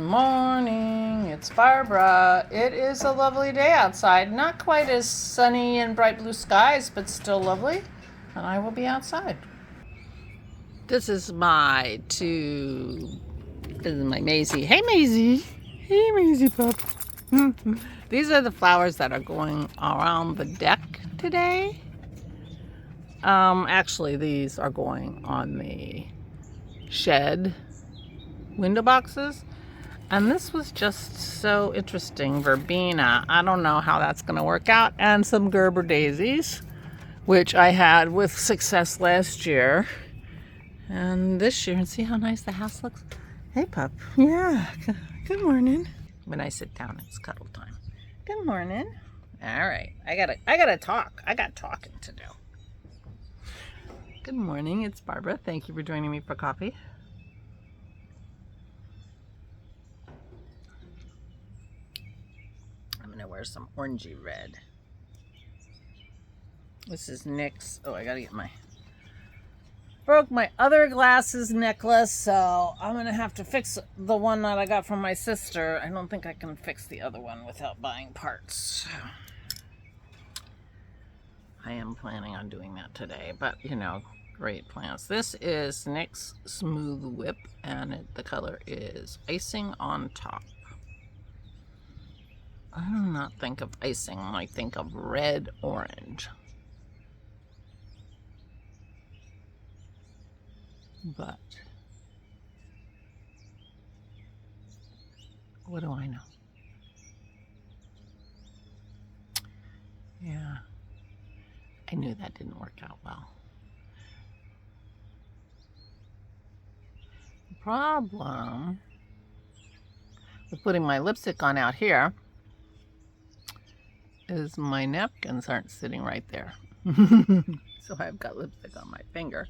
Morning, it's Barbara. It is a lovely day outside. Not quite as sunny and bright blue skies, but still lovely. And I will be outside. This is my Maisie. Hey, Maisie. Hey, Maisie pup. These are the flowers that are going around the deck today. Actually, these are going on the shed window boxes. And this was just so interesting. Verbena. I don't know how that's going to work out. And some Gerber daisies, which I had with success last year. And this year, and see how nice the house looks? Hey, pup. Yeah. Good morning. When I sit down, it's cuddle time. Good morning. All right. I gotta talk. I got talking to do. Good morning. It's Barbara. Thank you for joining me for coffee. I'm gonna wear some orangey red. This is NYX. Oh, I gotta get broke my other glasses necklace, so I'm gonna have to fix the one that I got from my sister. I don't think I can fix the other one without buying parts. I am planning on doing that today, but you know, great plans. This is NYX Smooth Whip, and the color is Icing on Top. I do not think of icing, I think of red orange. But what do I know? Yeah, I knew that didn't work out well. The problem with putting my lipstick on out here is my napkins aren't sitting right there. So I've got lipstick on my finger.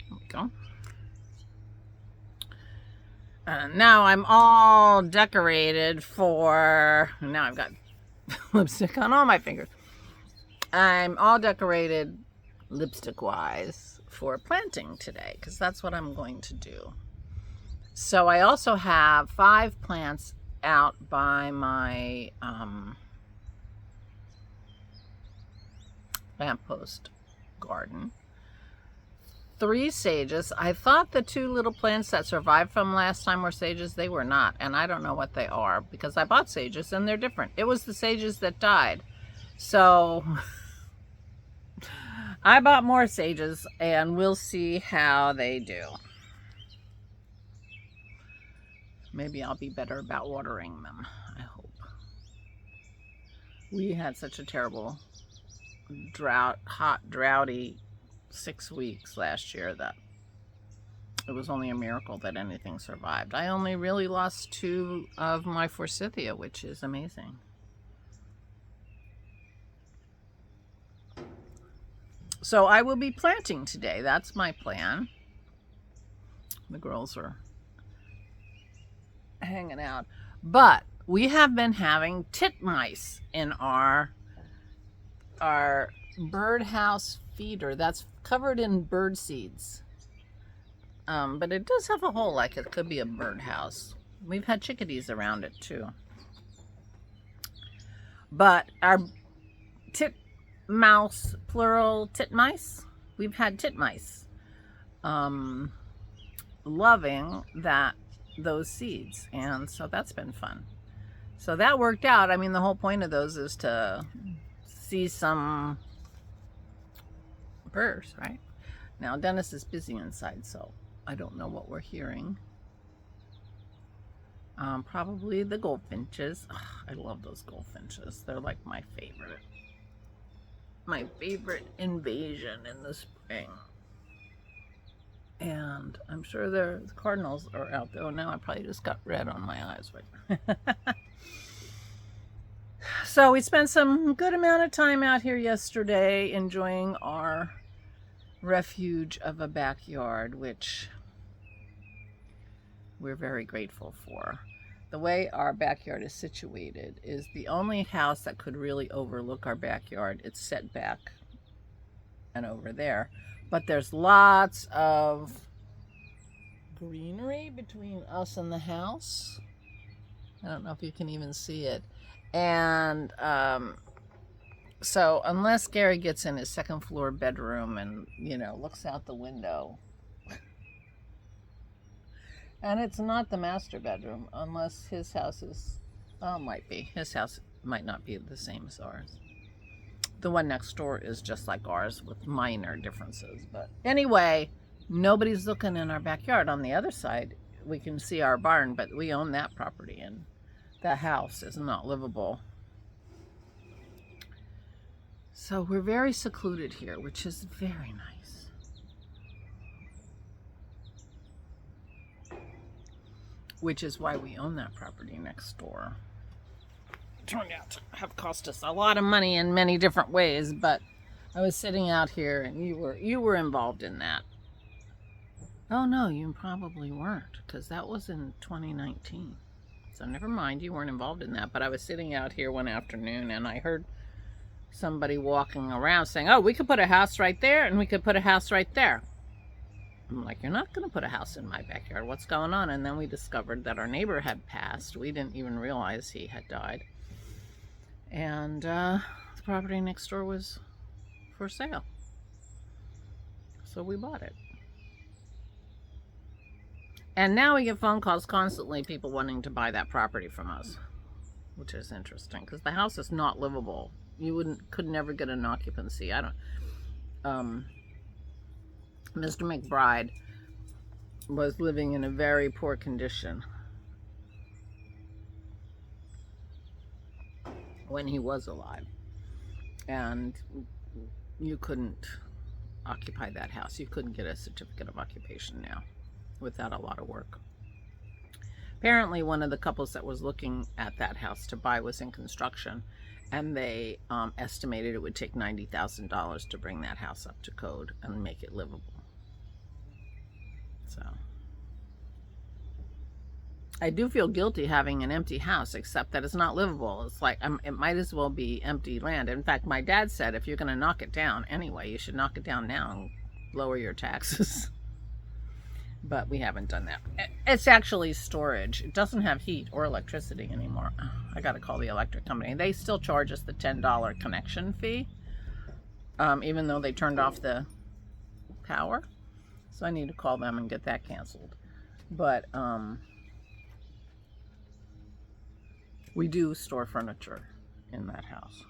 There we go. And now I'm all decorated for, now I've got lipstick on all my fingers. I'm all decorated lipstick wise for planting today, because that's what I'm going to do. So I also have 5 plants out by my lamppost garden. 3 sages. I thought the 2 little plants that survived from last time were sages. They were not, and I don't know what they are because I bought sages and they're different. It was the sages that died. So I bought more sages and we'll see how they do. Maybe I'll be better about watering them, I hope. We had such a terrible hot, droughty 6 weeks last year that it was only a miracle that anything survived. I only really lost 2 of my forsythia, which is amazing. So I will be planting today. That's my plan. The girls are hanging out. But we have been having titmice in our birdhouse feeder that's covered in bird seeds. But it does have a hole like it could be a birdhouse. We've had chickadees around it too. But our titmouse, plural titmice, we've had titmice loving those seeds, and so that's been fun. So that worked out. I mean, the whole point of those is to see some birds, right? Now Dennis is busy inside, so I don't know what we're hearing. Probably the goldfinches. Ugh, I love those goldfinches. They're like my favorite invasion in the spring. And I'm sure the cardinals are out there. Oh, now I probably just got red on my eyes, right? So we spent some good amount of time out here yesterday enjoying our refuge of a backyard, which we're very grateful for. The way our backyard is situated is the only house that could really overlook our backyard. It's set back and over there, but there's lots of greenery between us and the house. I don't know if you can even see it. And so unless Gary gets in his second floor bedroom and, you know, looks out the window, and it's not the master bedroom unless his house is, well, might be. His house might not be the same as ours. The one next door is just like ours with minor differences. But anyway, nobody's looking in our backyard. On the other side, we can see our barn, but we own that property and the house is not livable. So we're very secluded here, which is very nice. Which is why we own that property next door. Turned out to have cost us a lot of money in many different ways, but I was sitting out here and you were involved in that. Oh no, you probably weren't, because that was in 2019. So never mind, you weren't involved in that. But I was sitting out here one afternoon and I heard somebody walking around saying, oh, we could put a house right there and we could put a house right there. I'm like, you're not going to put a house in my backyard. What's going on? And then we discovered that our neighbor had passed. We didn't even realize he had died. And the property next door was for sale. So we bought it. And now we get phone calls constantly, people wanting to buy that property from us, which is interesting because the house is not livable. You could never get an occupancy. Mr. McBride was living in a very poor condition when he was alive, and you couldn't occupy that house. You couldn't get a certificate of occupation now without a lot of work. Apparently one of the couples that was looking at that house to buy was in construction, and they estimated it would take $90,000 to bring that house up to code and make it livable. So I do feel guilty having an empty house, except that it's not livable. It's like it might as well be empty land. In fact, my dad said if you're going to knock it down anyway, you should knock it down now and lower your taxes. But we haven't done that. It's actually storage. It doesn't have heat or electricity anymore. I got to call the electric company. They still charge us the $10 connection fee, even though they turned off the power. So I need to call them and get that canceled. But we do store furniture in that house.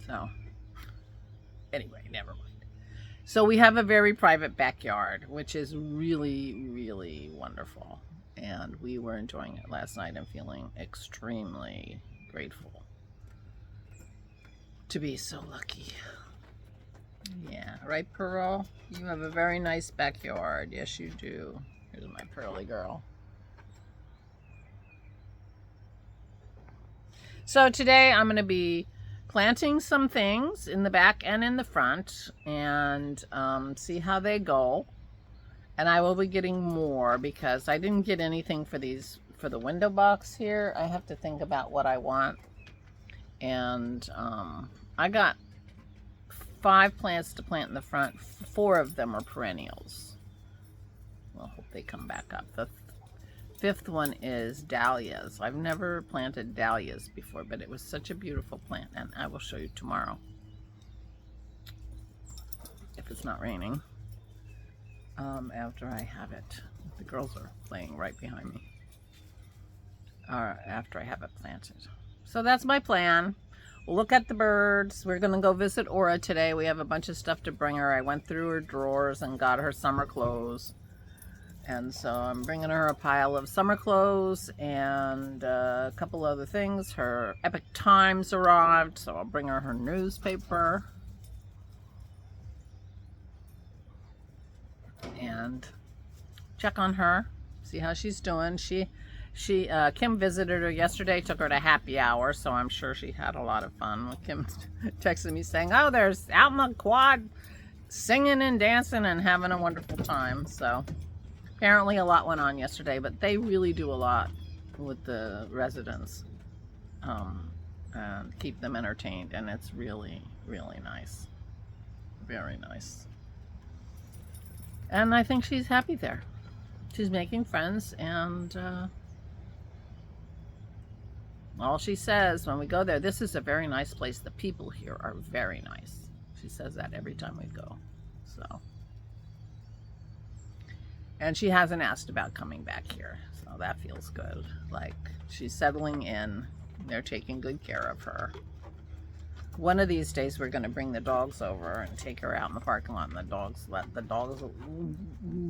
So anyway, never mind. So we have a very private backyard, which is really, really wonderful. And we were enjoying it last night and feeling extremely grateful to be so lucky. Yeah, right, Pearl? You have a very nice backyard. Yes, you do. Here's my pearly girl. So today I'm going to be planting some things in the back and in the front and see how they go. And I will be getting more because I didn't get anything for the window box here. I have to think about what I want. And I got 5 plants to plant in the front. 4 of them are perennials. Well, hope they come back up. The 5th one is dahlias. I've never planted dahlias before, but it was such a beautiful plant, and I will show you tomorrow if it's not raining, after I have it. The girls are playing right behind me, after I have it planted. So that's my plan. We'll look at the birds. We're gonna go visit Aura today. We have a bunch of stuff to bring her. I went through her drawers and got her summer clothes. And so I'm bringing her a pile of summer clothes and a couple other things. Her Epic Times arrived, so I'll bring her her newspaper. And check on her, see how she's doing. Kim visited her yesterday, took her to happy hour, so I'm sure she had a lot of fun. Kim texted me saying, oh, there's out in the quad singing and dancing and having a wonderful time. So apparently a lot went on yesterday, but they really do a lot with the residents and keep them entertained, and it's really, really nice. Very nice. And I think she's happy there. She's making friends, and all she says when we go there, this is a very nice place. The people here are very nice. She says that every time we go. So, and she hasn't asked about coming back here, so that feels good. Like, she's settling in. They're taking good care of her. One of these days we're going to bring the dogs over and take her out in the parking lot, and let the dogs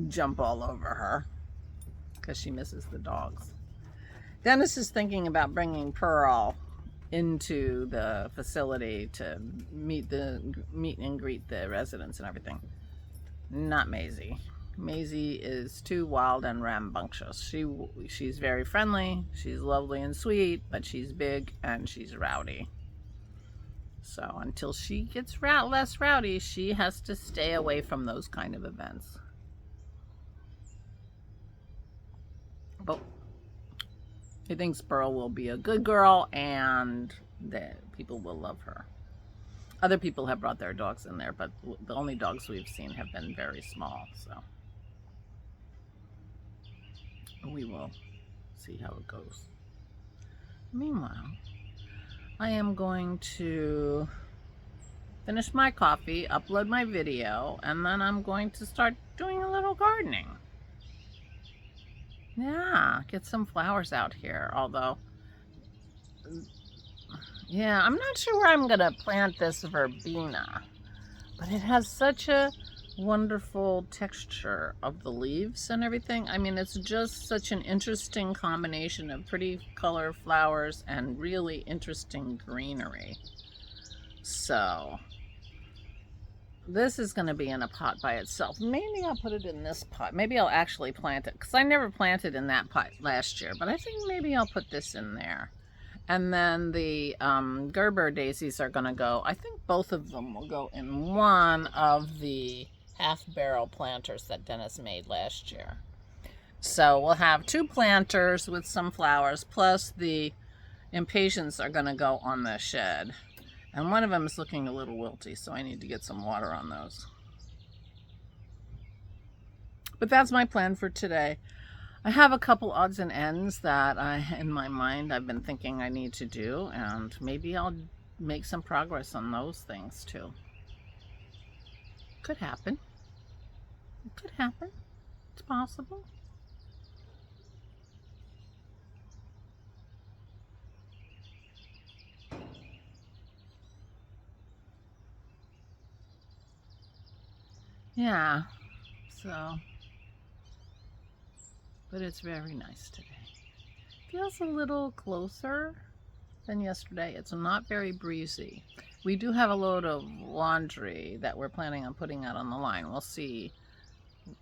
jump all over her because she misses the dogs. Dennis is thinking about bringing Pearl into the facility to meet and greet the residents and everything. Not Maisie. Maisie is too wild and rambunctious. She's very friendly, she's lovely and sweet, but she's big and she's rowdy. So until she gets less rowdy, she has to stay away from those kind of events. But he thinks Pearl will be a good girl and that people will love her. Other people have brought their dogs in there, but the only dogs we've seen have been very small, so we will see how it goes. Meanwhile, I am going to finish my coffee, upload my video, and then I'm going to start doing a little gardening. Yeah, get some flowers out here, although, yeah, I'm not sure where I'm going to plant this verbena, but it has such a wonderful texture of the leaves and everything. I mean, it's just such an interesting combination of pretty color flowers and really interesting greenery. So this is going to be in a pot by itself. Maybe I'll put it in this pot. Maybe I'll actually plant it, because I never planted in that pot last year, but I think maybe I'll put this in there. And then the Gerber daisies are going to go, I think both of them will go in one of the half-barrel planters that Dennis made last year. So we'll have 2 planters with some flowers, plus the impatiens are going to go on the shed. And one of them is looking a little wilty, so I need to get some water on those. But that's my plan for today. I have a couple odds and ends that in my mind I've been thinking I need to do, and maybe I'll make some progress on those things too. Could happen. It could happen. It's possible. Yeah, so, but it's very nice today. Feels a little closer than yesterday. It's not very breezy. We do have a load of laundry that we're planning on putting out on the line. We'll see,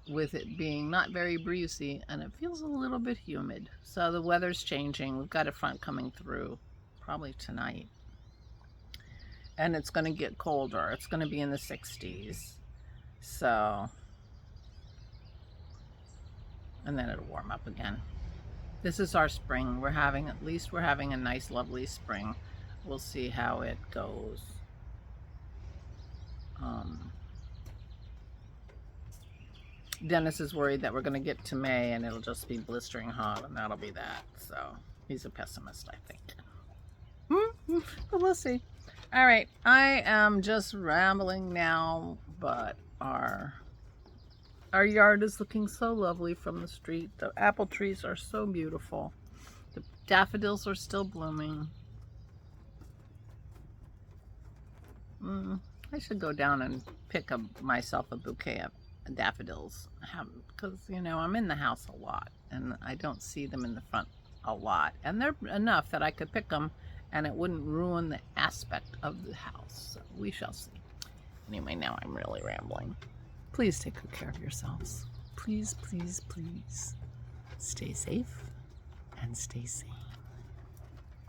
with it being not very breezy, and it feels a little bit humid. So the weather's changing. We've got a front coming through probably tonight. And it's going to get colder. It's going to be in the 60s. So, and then it'll warm up again. This is our spring. We're having a nice, lovely spring. We'll see how it goes. Dennis is worried that we're going to get to May and it'll just be blistering hot, and that'll be that. So he's a pessimist, I think. But we'll see. All right, I am just rambling now, but our yard is looking so lovely from the street. The apple trees are so beautiful. The daffodils are still blooming. I should go down and pick myself a bouquet of daffodils, because, you know, I'm in the house a lot and I don't see them in the front a lot. And they're enough that I could pick them and it wouldn't ruin the aspect of the house. So we shall see. Anyway, now I'm really rambling. Please take good care of yourselves. Please, please, please stay safe and stay sane.